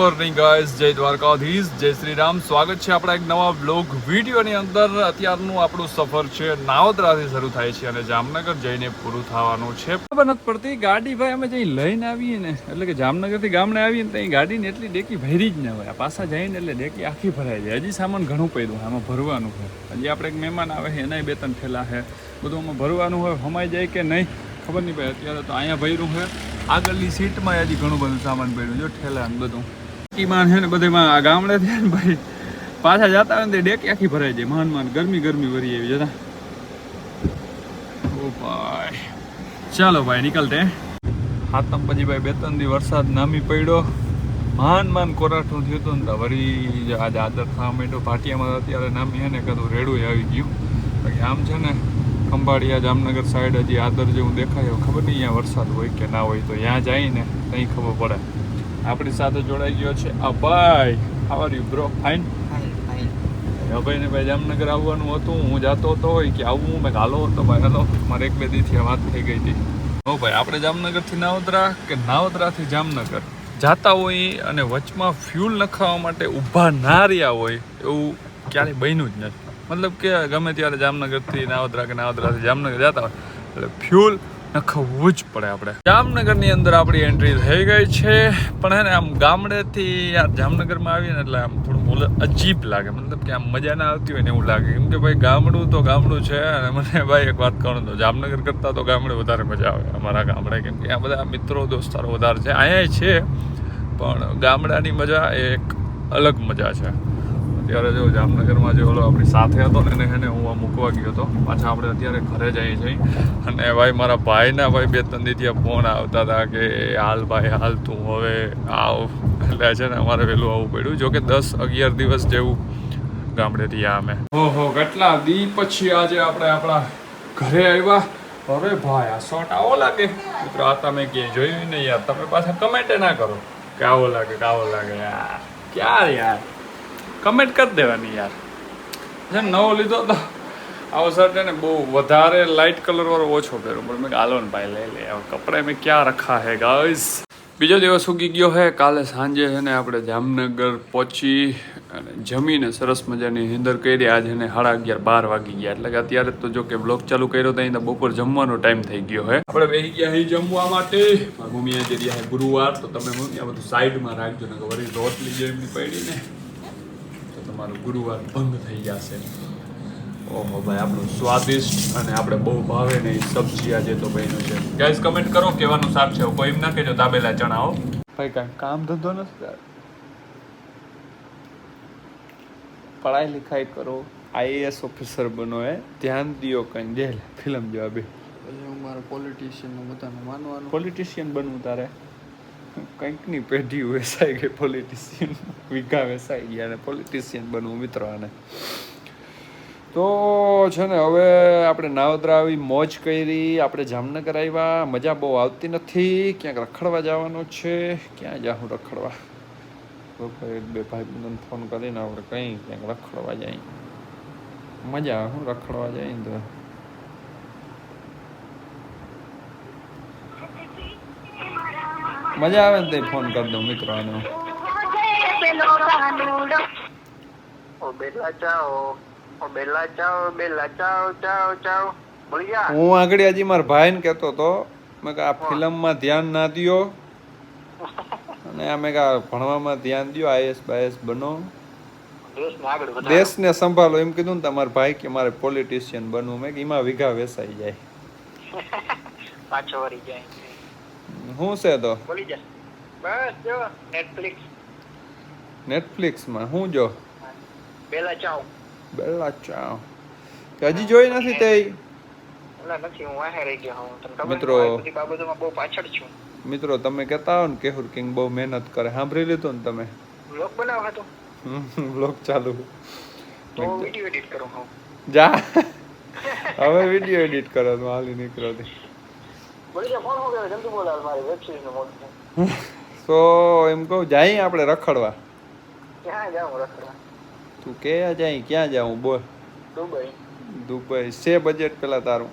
Morning guys, જય દ્વારકાધીશ, જય શ્રી રામ. સ્વાગત છે આપણા એક નવા બ્લોગ વિડીયોની અંદર. અત્યારનું આપણું સફર છે નાવદરાથી શરૂ થાય છે અને જામનગર જઈને પૂરું થવાનું છે. ખબર નથી પડતી ગાડી ભાઈ અમે જઈ લઈને આવીએ ને, એટલે કે જામનગરથી ગામડે આવીએ ને ત્યાં ગાડીને એટલી ડેકી ભરી જ ન હોય. પાછા જઈને એટલે ડેકી આખી ભરાઈ જાય. હજી સામાન ઘણું પડ્યું, આમાં ભરવાનું છે. હજી આપણે એક મહેમાન આવે છે એનાય 2-3 થેલા છે, બધું આમાં ભરવાનું હોય. હમાઈ જાય કે નહીં ખબર નહીં ભાઈ. અત્યારે તો અહીંયા ભર્યું છે, આગળની સીટમાં હજી ઘણું બધું સામાન પડ્યું, જો ઠેલા ને બધું માં છે ને બધેમાં. આ ગામડે થયા ને ભાઈ, પાછા જતા હોય ને ડેકી આખી ભરાઈ જાય. માંડ ગરમી વરી એવી જતા. ઓ ભાઈ ચાલો ભાઈ નીકળતે. હાથમ પછી ભાઈ 2-3 દી વરસાદ નામી પડ્યો, માંડ કોરાઠું થયું હતું ને વળી આજે આદર થવા માંડ્યો. ભાટિયામાં અત્યારે નામી છે ને કદું રેડું આવી ગયું. બાકી આમ છે ને ખંભાળિયા જામનગર સાઈડ હજી આદર જેવું દેખાય. ખબર નહીં અહીંયા વરસાદ હોય કે ના હોય, તો ત્યાં જઈને ત્યાં ખબર પડે. આપણી સાથે જોડાઈ ગયો છે Abhay. How are you bro? Fine. અભયને ભાઈ જામનગર આવવાનું હતું, હું જાતો હતો હોય કે આવું, મેં હાલો હતો ભાઈ હાલો. મારે 1-2 દીથી વાત થઈ ગઈ હતી. હો ભાઈ, આપણે જામનગરથી નાવદરા કે નાવદરાથી જામનગર જાતા હોય અને વચમાં ફ્યુલ નખાવવા માટે ઊભા ના રહ્યા હોય એવું ક્યારેય બન્યું જ નથી. મતલબ કે ગમે ત્યારે જામનગરથી નાવદરા કે નાવદરાથી જામનગર જતા હોય એટલે ફ્યુલ નખાવવું જ પડે. આપણે જામનગરની અંદર આપણી એન્ટ્રી થઈ ગઈ છે. પણ હે ને આમ ગામડેથી યાર જામનગરમાં આવીએ ને એટલે આમ થોડું અજીબ લાગે. મતલબ કે આમ મજા ના આવતી હોય ને એવું લાગે. કેમ કે ભાઈ ગામડું તો ગામડું છે. અને મને ભાઈ એક વાત કહું તો જામનગર કરતાં તો ગામડે વધારે મજા આવે અમારા ગામડે. કેમ કે આ બધા મિત્રો દોસ્તારો વધારે છે. અહીંયા છે પણ ગામડાની મજા એક અલગ મજા છે. અત્યારે જો જામનગરમાં જે ઓલો આપણી સાથે હતો ને એને હું મૂકવા ગયો હતો. પાછા આપણે અત્યારે ઘરે જઈએ છીએ. અને ભાઈ મારા ભાઈના ભાઈ 2-3 દીથી ફોન આવતા હતા કે હાલ ભાઈ હાલ તું હવે આવ. એટલે છે ને અમારે વહેલું આવવું પડ્યું. જોકે 10-11 દિવસ જેવું ગામડેથી અમે. ઓહો, કેટલા દી પછી આજે આપણે આપણા ઘરે આવ્યા. હવે ભાઈ આ શોટ આવો લાગે મિત્રો. આ તમે ક્યાંય જોયું નહીં યાર. તમે પાછા કમેન્ટ ના કરો કે આવો લાગે યાર. ક્યાં યાર કમેન્ટ કરી દેવાની યાર. જેમ નવો લીધો તો આવો શર્ટ એને બહુ વધારે લાઇટ કલર વાળો ઓછો પહેરો, પણ મેં હાલો ને ભાઈ લઈ લે. હવે કપડા મેં ક્યાં રખા હે ગાઈસ. બીજો દિવસ ઉગી ગયો હે. કાલે સાંજે છે ને આપણે જામનગર પહોંચી અને જમીને સરસ મજાની નીંદર કરી. આજે ને 11:30-12 વાગી ગયા. એટલે કે અત્યારે તો જો કે બ્લોગ ચાલુ કર્યો તો અહીં બપોર જમવાનો ટાઈમ થઈ ગયો હે. આપણે બેસી ગયા અહીં જમવા માટે. મારી મમ્મી આજે રહ્યા ગુરુવાર, તો તમે મમ્મી આ બધું સાઈડમાં રાખજો ને કે વળી રોટલી જેમની પડી ને તમારો ગુરુવાર ભંગ થઈ જશે. ઓહો ભાઈ, આપણું સ્વાદિષ્ટ અને આપણે બહુ ભાવે ને એ સબ્જી આજે તો બન્યું છે. ગાઈસ કમેન્ટ કરો કેવાનું શાક છે. કોઈ એમ ના કહેજો દાબેલા ચણા હો ભાઈ. કાંઈ કામ ધંધો નથી, પઢાઈ લિખાઈ કરો, IAS ઓફિસર બનો. ધ્યાન દિયો કઈ દે ફિલ્મ જેવા બે. મારે પોલિટિશિયન બધાને માનવાનું. પોલિટિશિયન બનવું તારે? કંઈકની પેઢી વેસાઈ ગઈ પોલિટિશિયન. વીઘા વેસાઈ ગયા અને પોલિટિશિયન બનવું મિત્રો. આને તો છે ને હવે આપણે નાવદરા આવી મોજ કરી. આપણે જામનગર આવ્યા, મજા બહુ આવતી નથી. ક્યાંક રખડવા જવાનું છે. ક્યાં જાઉં રખડવા? બે ભાઈ બંધોને ફોન કરીને આપણે કંઈ ક્યાંક રખડવા જાય. મજા આવે હું રખડવા જાય ને તો. મજા આવે ને તો ફોન કરી દઉં મિત્રો આનો. હું આગળ હજી મારા ભાઈ ને કેતો હતો મેં કે આ ફિલ્મમાં ધ્યાન ના દ્યો અને આ મેં ભણવામાં ધ્યાન દ્યો. IAS બનો, દેશને સંભાળો એમ કીધું ને તમારા ભાઈ કે મારે પોલિટિશિયન બનવું. મેં કે એમાં વીઘા વેસાઈ જાય. પાછો વળી જાય. શું છે તો બસ જો નેટફ્લિક્સમાં શું જો? બેલા ચાવ હજી જોઈ નથી તે? નથી, હું વાહે રહી ગયો હું. મિત્રો બધી બાબતોમાં બહુ પાછળ છું. મિત્રો તમે કહેતા હો ને કેહુર કિંગ બહુ મહેનત કરે, સાંભળી લીધું ને તમે? વ્લોગ બનાવ હતો, વ્લોગ ચાલુ તો વિડિયો એડિટ કરું હું. જા હવે વિડિયો એડિટ કરો તો હાલી નીકળો દે. બોલી જા ફોન હો ગયો જલ્દી બોલ. હાલ મારી વેબ સિરીઝ નું મોડ. તો એમ કહું જાય આપણે રખડવા. ક્યાં જાઉં રખડવા? તું કે જાય ક્યાં જાઉં બોલ? દુબઈ છે બજેટ પેલા તારું?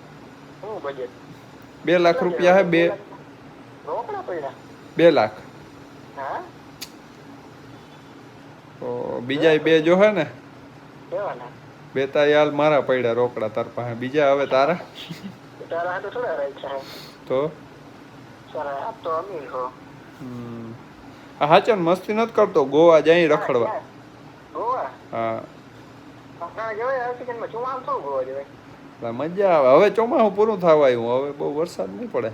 શું બજેટ? 2 લાખ રૂપિયા. 2 રોકડા પડ્યા? 2 લાખ. હા તો બીજા બે જો હે ને કેવાના બે તારી હાલ મારા પડ્યા રોકડા તાર પાસે બીજા હવે તારા તારા હાથે થોડા રહે છે તો સારા આપ તો અમીર હો આ હાચન મસ્તી નથી કરતો ગોવા જાય રખડવા ગોવા હા ના જવાય આ સિઝનમાં ચોમાસું થોડું ગોવા જવાય એટલે મજા આવે હવે ચોમાસું પૂરું થવા આવ્યું હવે બહુ વરસાદ નહીં પડે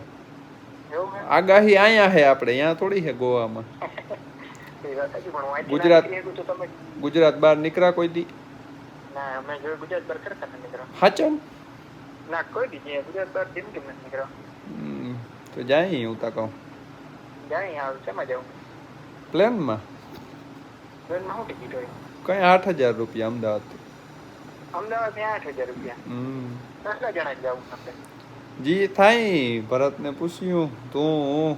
એવું હે આગાહી અહીંયા હે આપણે અહીંયા થોડી છે ગોવામાં એ વાત હજી પણ વાંચી ગુજરાત નાખી તો તમે ગુજરાત બહાર નીકળ્યા કોઈ દી ના અમે જો ગુજરાત પર કરતા નથી નીકળો હાચન ના કોઈ દી જે ગુજરાત પર જિંદગી નથી નીકળો તો જાય હું તા કહું જાય આવ શેમાં જાઉં પ્લેનમાં ટ્રેનમાં શું ટિકિટ હોય કઈ 8,000 રૂપિયા અમદાવાદ અમદાવાદ ત્યાં 8,000 રૂપિયા કેટલા જણા જાવું આપણે જી થાય ભરતને પૂછ્યું તું હું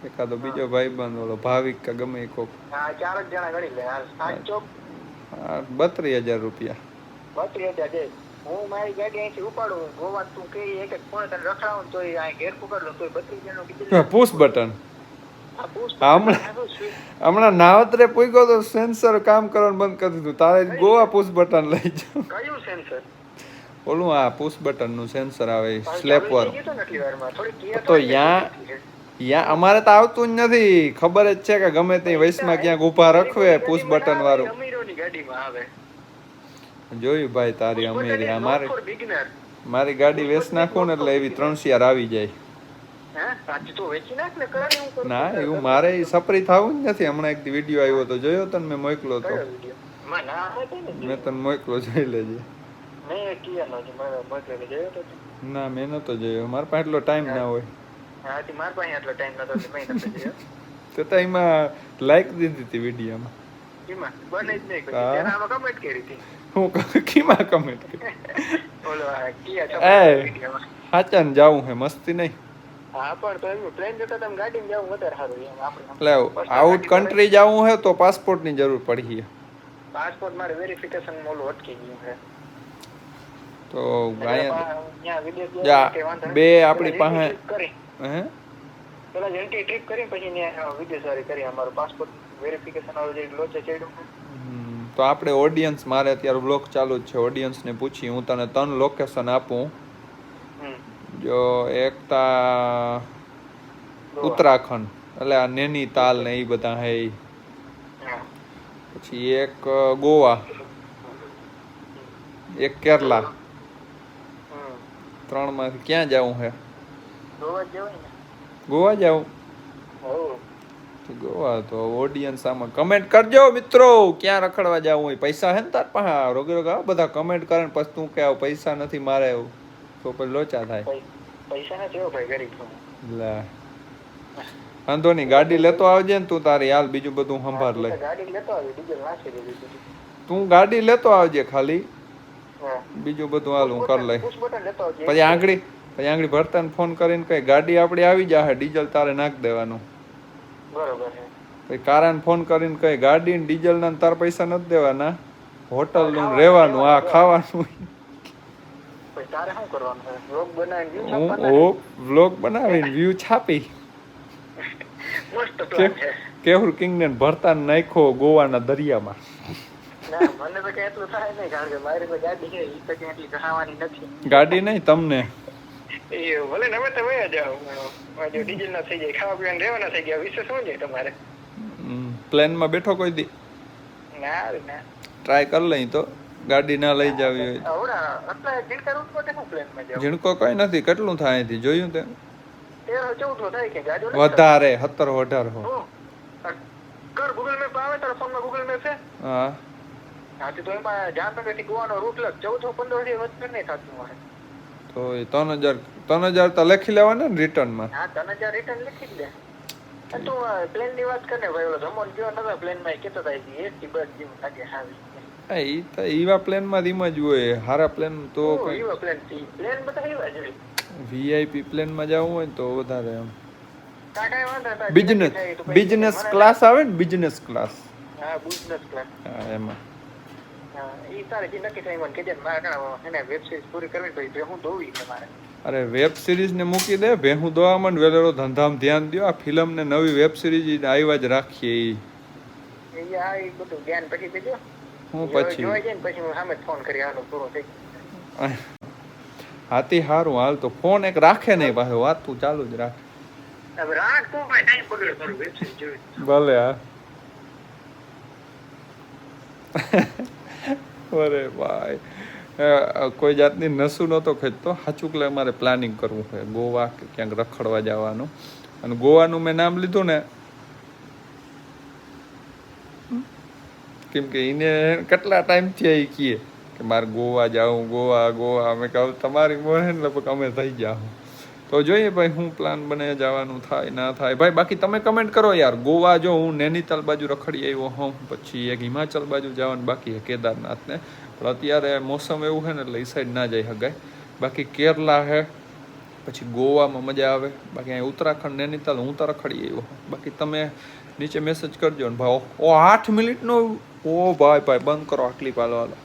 એકાદો બીજો ભાઈબંધ ઓલો ભાવિક કે ગમે એ કોક હા 4 જ જણા ગણી લે હાલ 7 ચોક 32,000 રૂપિયા 32,000 જાય હું મારી ગાડી અહીંથી ઉપાડું ગોવા તું કે એક એક ફોન તને રખડાવું તો અહીં ઘેર પકડ લો તો 32 જણનું કીધું પુશ બટન આ પૂછ હમણાં નાવત્રે પૂગ્યો તો સેન્સર કામ કરવાનું બંધ કરી દીધું તારે ગોવા પુશ બટન લઈ જાવ કયું સેન્સર ઓલું આ પુશ બટન નું સેન્સર આવે સ્લેપ વાળું થોડી તો યા અમારે તો આવતું જ નથી ખબર જ છે કે ગમે તે વયસમાં ક્યાંક ઊભા રખવે પુશ બટન વાળું અમીરોની ગાડીમાં આવે જોયું ભાઈ તારી અમીરી અમારે ફોર બિગનર મારી ગાડી વેચ નાખું ને એટલે એવી 3 આવી જાય હે સાચું તો વેચી નાખ ને કરે હું કરું ના એવું મારે સપરી થવું જ નથી હમણાં એક વિડીયો આવ્યો તો જોયો તને મેં મોકલો તો કયો વિડિયો માં ના આવે ને મેં તને મોકલો જોઈ લેજે મેં કિયાનો છે મારો મોકલે જોયો તો ના મેં નતો જોયો મારા પાસે એટલો ટાઈમ ના હોય હા તી માર પાસે આટલો ટાઈમ નતો એટલે મેં નતો જોયો તો તો એમાં લાઈક દીધી હતી વિડીયોમાં એમાં બને જ નહીં કોઈ ત્યારે આમાં કમેન્ટ કરી હતી હું કીમાં કમેન્ટ કરી ઓલો કિયા એ ચપલ વિડિયોમાં હાચન જાવું હે મસ્તી નહીં હા પણ તો એમ પ્લેન જતા તમે ગાડીમાં જાવ વધારે સારું એમ આપણે એટલે આઉટ કન્ટ્રી જાવું હે તો પાસપોર્ટ ની જરૂર પડી છે પાસપોર્ટ મારે વેરિફિકેશન મોલું અટકી ગયું છે તો અહીંયા વિદેશ જા કે વાંધો બે આપણી પાસે કરી હે પેલા જેન્ટી ટ્રીપ કરી પછી ત્યાં વિદેશ વાળી કરી અમારું પાસપોર્ટ વેરિફિકેશન વાળું જે લોચે ચડ્યું તો આપણે ઓડિયન્સ મારે અત્યારે વ્લોગ ચાલુ જ છે ઓડિયન્સ ને પૂછી હું તને 3 લોકેશન આપું જો એક તા ઉત્તરાખંડ એટલે આ નૈનીતાલ ને એ બધા હે પછી એક ગોવા એક કેરલા 3 માંથી ક્યાં જવું હે ગોવા જવાય ને ગોવા જાવ હો ગોવા તો ઓડિયન્સ આમાં કમેન્ટ કરજો મિત્રો ક્યાં રખડવા જાવું હોય પૈસા હે ને તાર પાસે રોગે રોગ બધા કમેન્ટ કરે ને પછી તું કે પૈસા નથી મારે એવું તો પછી લોચા થાય પૈસા ના જેવો ભાઈ ગરીબ લે વાંધો નહીં ગાડી લેતો આવજે ને તું તારી હાલ બીજું બધું સંભાળ લે ગાડી લેતો આવી ડીઝલ નાખી દીધું તું ગાડી લેતો આવજે ખાલી હા બીજું બધું હાલ હું કરી લઈ પુશ બટન લેતો આવજે પછી આંગળી ભરતાને ફોન કરીને કઈ ગાડી આપણી આવી જાહે ડીઝલ તારે નાખ દેવાનું બરોબર છે પછી કારાને ફોન કરીને કઈ ગાડી ને ડીઝલ ના તાર પૈસા નથી દેવાના હોટલ નું રહેવાનું આ ખાવાનું પછી તારે શું કરવાનું છે વ્લોગ બનાવીને હું વ્લોગ બનાવીને વ્યૂ છાપી મસ્ત પ્લાન છે કેહુર કિંગ ને ભરતા નાખ્યો ગોવાના દરિયામાં ના મને તો કઈ એટલું થાય નહીં કારણ કે મારી તો ગાડી છે એ તો કઈ એટલી કહાવાની નથી ગાડી નહીં તમને એ ભલે ને અમે તો વયા જાઓ જો ડીઝલ ના થઈ જાય ખાવા પીવાના રહેવાના થઈ ગયા વિશે શું છે તમારે પ્લેનમાં બેઠો કોઈ દી ના રે ના ટ્રાય કરી લઈ તો ગાડી ના લઈ જાવી હોય આવડા આટલા ઝીણકા રૂટ માટે શું પ્લેનમાં જાવ ઝીણકો કઈ નથી કેટલું થાય અહીંથી જોયું તે 13-14 થાય કે ગાડી વધારે 17-18 કર ગૂગલ મેપ આવે તારા ફોનમાં ગૂગલ મેપ છે હા હા તો એમાં જામનગર થી ગોવાનો રૂટ લખ 14-15 થી વચ્ચે નહીં થતું હોય તો એ 3000 તો લખી લેવાના ને રિટર્ન માં હા 3000 રિટર્ન લખી દે અને તું પ્લેન ની વાત કરને ભાઈ ઓલો જમોન ગયો નતો પ્લેન માં કેતો થાય કે એસટી બસ જેમ લાગે હાવી ઈ તો ઈવા પ્લેન માં ધીમ જ હોય હારા પ્લેન તો કઈ ઈવા પ્લેન બધા ઈવા જ હોય વીઆઈપી પ્લેન માં જવું હોય તો વધારે એમ કાકા વાંધા હતા બિઝનેસ ક્લાસ આવે ને બિઝનેસ ક્લાસ હા બિઝનેસ ક્લાસ હા એમાં હા ઈ તારે જે નક્કી થાય મને કેજે મારે કણા એને વેબ સિરીઝ પૂરી કરવી પછી હું દોવી છે મારે અરે વેબ સિરીઝ ને મૂકી દે ભેહું દોવામાં વેલેરો ધંધામાં ધ્યાન દો આ ફિલ્મ ને નવી વેબ સિરીઝ આવ્યા જ રાખીએ ઈ પછી આ એ બધું જ્ઞાન પછી દેજો હું પછી જોઈ જાય ને પછી હું સામે ફોન કરી હાલો પૂરો થઈ ગયો. હાથી હારું હાલ તો ફોન એક રાખે નહીં પાસે વાત તું ચાલુ જ રાખ. હવે રાખ તું ભાઈ ટાઈમ બગડે તારું વેબસાઈટ જોઈ. ભલે હા. અરે ભાઈ કોઈ જાતની નસું નહોતો ખેંચતો. સાચું કે મારે પ્લાનિંગ કરવું છે ગોવા કે ક્યાંક રખડવા જવાનું. અને ગોવાનું મેં નામ લીધું ને કેમ કે એને કેટલા ટાઈમથી એ કહે કે મારે ગોવા જાઉં ગોવા અમે કહું તમારી મોહે ને લગભગ અમે થઈ જાઉં. તો જોઈએ ભાઈ હું પ્લાન બને જવાનું થાય ના થાય ભાઈ. બાકી તમે કમેન્ટ કરો યાર. ગોવા જો હું નૈનીતાલ બાજુ રખડી આવ્યો હોઉં પછી એક હિમાચલ બાજુ જવાનું બાકી છે કેદારનાથ ને. પણ અત્યારે મોસમ એવું છે ને એટલે એ સાઈડ ના જઈ શકાય. બાકી કેરલા છે પછી ગોવામાં મજા આવે. બાકી અહીં ઉત્તરાખંડ નૈનીતાલ હું તો રખડી આવ્યો. બાકી તમે નીચે મેસેજ કરજો ને ભાઈ. ઓ 8 મિનિટનો ઓ ભાઈ બંધ કરો આટલી પાલો હાલો.